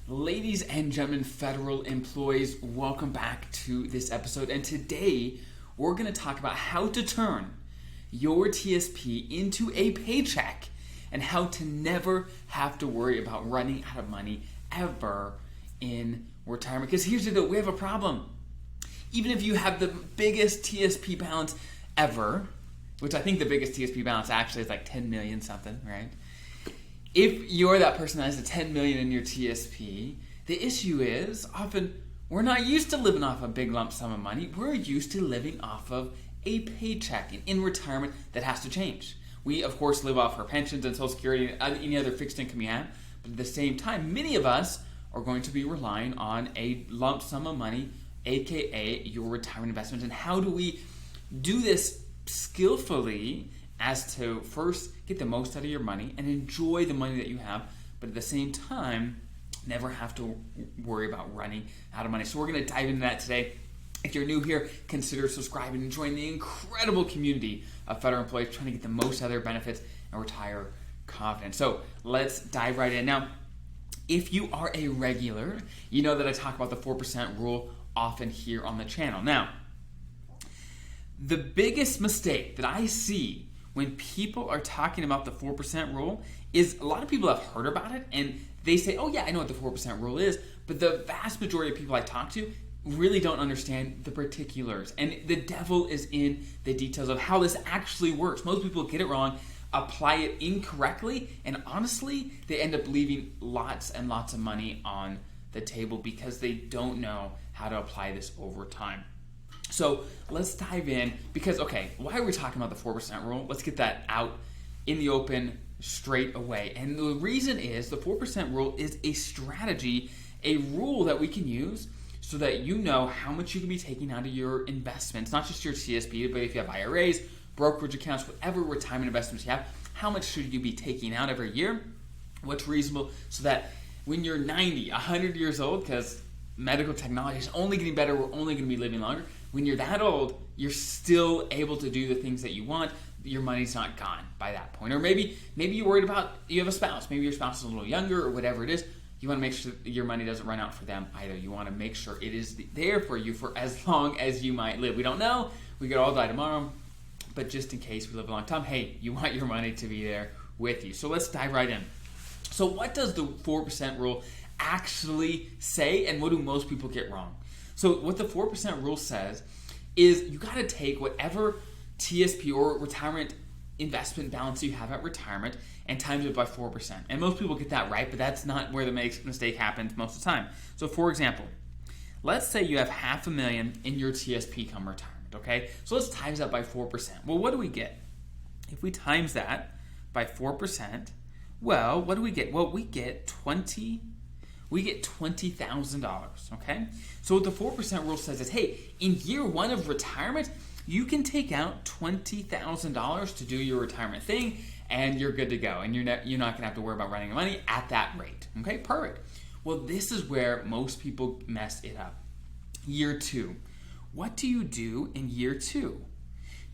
Ladies and gentlemen, federal employees, welcome back to this episode. And today, we're going to talk about how to turn your TSP into a paycheck and how to never have to worry about running out of money ever in retirement. Because here's the deal, we have a problem. Even if you have the biggest TSP balance ever, which I think the biggest TSP balance actually is like 10 million something, right? If you're that person that has a 10 million in your TSP, the issue is often we're not used to living off a big lump sum of money. We're used to living off of a paycheck. And in retirement, that has to change. We, of course, live off our pensions and Social Security and any other fixed income you have. But at the same time, many of us are going to be relying on a lump sum of money, aka your retirement investments. And how do we do this skillfully as to first get the most out of your money and enjoy the money that you have, but at the same time, never have to worry about running out of money. So we're going to dive into that today. If you're new here, consider subscribing and join the incredible community of federal employees trying to get the most out of their benefits and retire confident. So let's dive right in. Now, if you are a regular, you know that I talk about the 4% rule often here on the channel. Now, the biggest mistake that I see when people are talking about the 4% rule is a lot of people have heard about it and they say, oh yeah, I know what the 4% rule is, but the vast majority of people I talk to really don't understand the particulars. And the devil is in the details of how this actually works. Most people get it wrong, apply it incorrectly, and honestly, they end up leaving lots and lots of money on the table because they don't know how to apply this over time. So let's dive in because, okay, why are we talking about the 4% rule? Let's get that out in the open straight away. And the reason is the 4% rule is a strategy, a rule that we can use so that you know how much you can be taking out of your investments, not just your TSP, but if you have IRAs, brokerage accounts, whatever retirement investments you have, how much should you be taking out every year? What's reasonable so that when you're 90, 100 years old, because medical technology is only getting better, we're only going to be living longer. When you're that old, you're still able to do the things that you want. Your money's not gone by that point. Or maybe you're worried about, you have a spouse. Maybe your spouse is a little younger or whatever it is. You want to make sure that your money doesn't run out for them either. You want to make sure it is there for you for as long as you might live. We don't know. We could all die tomorrow. But just in case we live a long time, hey, you want your money to be there with you. So let's dive right in. So what does the 4% rule actually say, and what do most people get wrong? So what the 4% rule says is you got to take whatever TSP or retirement investment balance you have at retirement and times it by 4%. And most people get that right, but that's not where the mistake happens most of the time. So for example, let's say you have $500,000 in your TSP come retirement, okay? So let's times that by 4%. Well, what do we get? If we times that by 4%, well, what do we get? Well, we get $20,000, okay? So what the 4% rule says is, hey, in year one of retirement, you can take out $20,000 to do your retirement thing, and you're good to go. And you're not going to have to worry about running money at that rate, okay? Perfect. Well, this is where most people mess it up. Year two. What do you do in year two?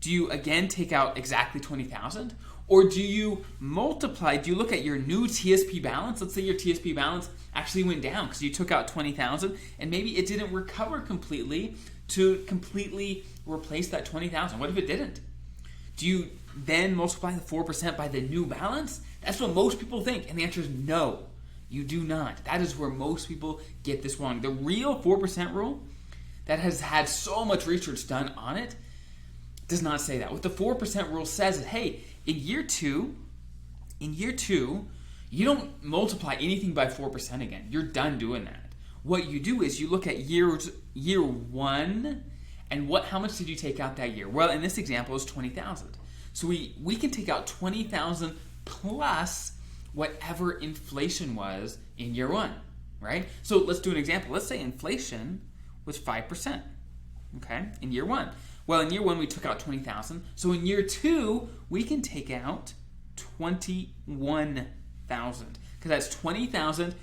Do you, again, take out exactly $20,000? Or do you multiply, do you look at your new TSP balance? Let's say your TSP balance actually went down because you took out $20,000 and maybe it didn't recover completely to completely replace that $20,000. What if it didn't? Do you then multiply the 4% by the new balance? That's what most people think. And the answer is no, you do not. That is where most people get this wrong. The real 4% rule that has had so much research done on it does not say that. What the 4% rule says is, hey, in year two, you don't multiply anything by 4% again. You're done doing that. What you do is you look at year one, and how much did you take out that year? Well, in this example, it's $20,000. So we can take out $20,000 plus whatever inflation was in year one, right? So let's do an example. Let's say inflation was 5%, okay, in year one. Well, in year one, we took out $20,000. So in year two, we can take out $21,000 because that's $20,000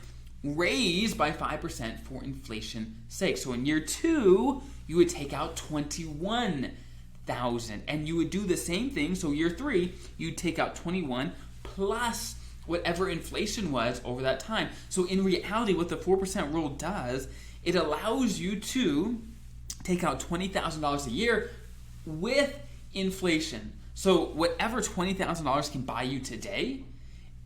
raised by 5% for inflation's sake. So in year two, you would take out $21,000, and you would do the same thing. So year three, you'd take out 21 plus whatever inflation was over that time. So in reality, what the 4% rule does, it allows you to take out $20,000 a year with inflation. So whatever $20,000 can buy you today,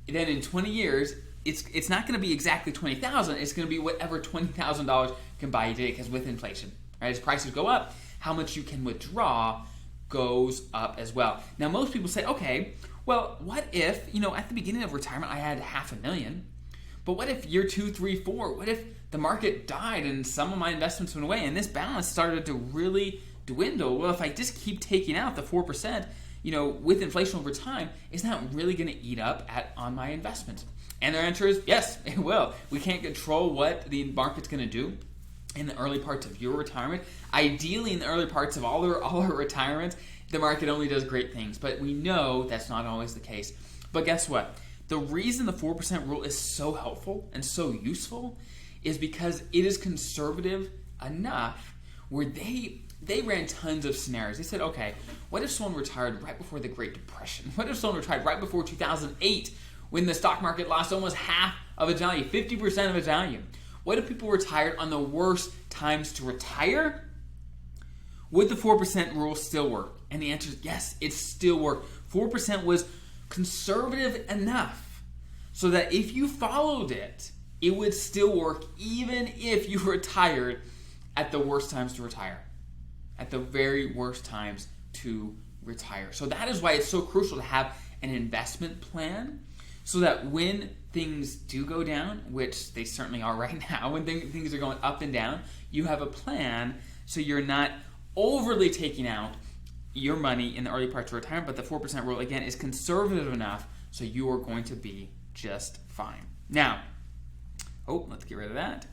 then in 20 years, it's not going to be exactly $20,000. It's going to be whatever $20,000 can buy you today, because with inflation, right? As prices go up, how much you can withdraw goes up as well. Now, most people say, okay, well, what if, at the beginning of retirement, I had $500,000, but what if year 2, 3, 4, what if the market died and some of my investments went away and this balance started to really dwindle? Well, if I just keep taking out the 4%, with inflation over time, isn't that really going to eat up on my investments? And their answer is yes, it will. We can't control what the market's going to do in the early parts of your retirement. Ideally, in the early parts of all our retirements, the market only does great things. But we know that's not always the case. But guess what? The reason the 4% rule is so helpful and so useful is because it is conservative enough where they ran tons of scenarios. They said, okay, what if someone retired right before the Great Depression? What if someone retired right before 2008 when the stock market lost almost half of its value, 50% of its value? What if people retired on the worst times to retire? Would the 4% rule still work? And the answer is yes, it still worked. 4% was conservative enough so that if you followed it, it would still work even if you retired at the worst times to retire. At the very worst times to retire. So that is why it's so crucial to have an investment plan so that when things do go down, which they certainly are right now, when things are going up and down, you have a plan so you're not overly taking out your money in the early parts of retirement, but the 4% rule, again, is conservative enough so you are going to be just fine. Now, let's get rid of that.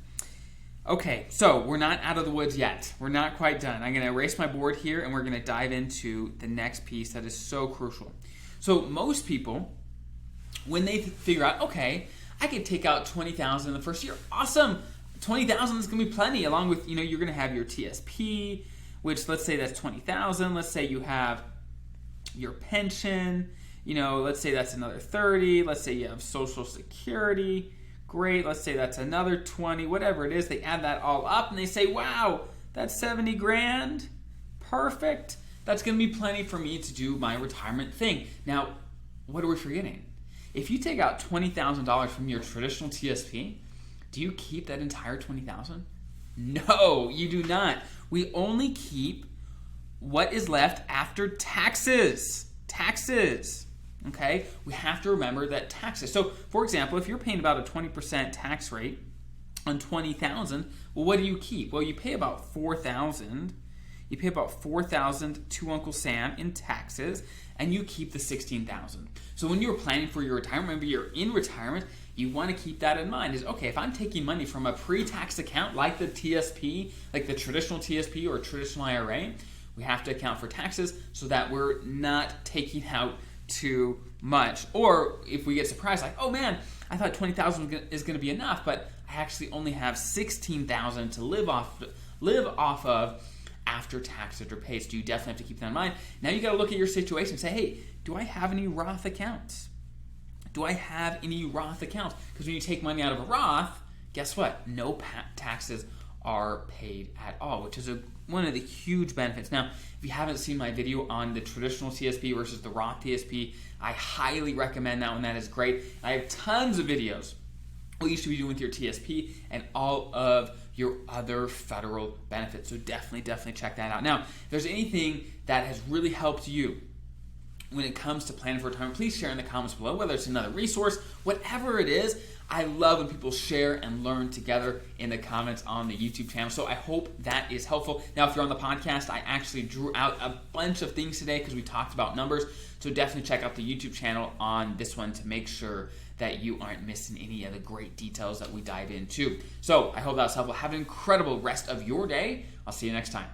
Okay, so we're not out of the woods yet. We're not quite done. I'm going to erase my board here, and we're going to dive into the next piece that is so crucial. So most people, when they figure out, okay, I could take out $20,000 in the first year. Awesome. $20,000 is going to be plenty, along with, you're going to have your TSP, which let's say that's $20,000. Let's say you have your pension, let's say that's another $30,000. Let's say you have Social Security. Great. Let's say that's another $20,000, whatever it is. They add that all up and they say, wow, that's $70,000. Perfect. That's going to be plenty for me to do my retirement thing. Now, what are we forgetting? If you take out $20,000 from your traditional TSP, do you keep that entire $20,000? No, you do not. We only keep what is left after taxes. Taxes. Okay? We have to remember that taxes. So, for example, if you're paying about a 20% tax rate on $20,000, well, what do you keep? Well, you pay about $4,000. You pay about $4,000 to Uncle Sam in taxes, and you keep the $16,000. So when you're planning for your retirement, remember you're in retirement, you want to keep that in mind. Is okay, if I'm taking money from a pre-tax account like the TSP, like the traditional TSP or traditional IRA, we have to account for taxes so that we're not taking out too much. Or if we get surprised, like, oh man, I thought $20,000 is going to be enough, but I actually only have $16,000 to live off of after taxes are paid. So you definitely have to keep that in mind. Now you got to look at your situation and say, hey, do I have any Roth accounts? Do I have any Roth accounts? Because when you take money out of a Roth, guess what? No taxes are paid at all, which is one of the huge benefits. Now, if you haven't seen my video on the traditional TSP versus the Roth TSP, I highly recommend that one. That is great. I have tons of videos what you should be doing with your TSP and all of your other federal benefits. So definitely check that out. Now, if there's anything that has really helped you when it comes to planning for retirement, please share in the comments below, whether it's another resource, whatever it is. I love when people share and learn together in the comments on the YouTube channel. So I hope that is helpful. Now, if you're on the podcast, I actually drew out a bunch of things today because we talked about numbers. So definitely check out the YouTube channel on this one to make sure that you aren't missing any of the great details that we dive into. So I hope that was helpful. Have an incredible rest of your day. I'll see you next time.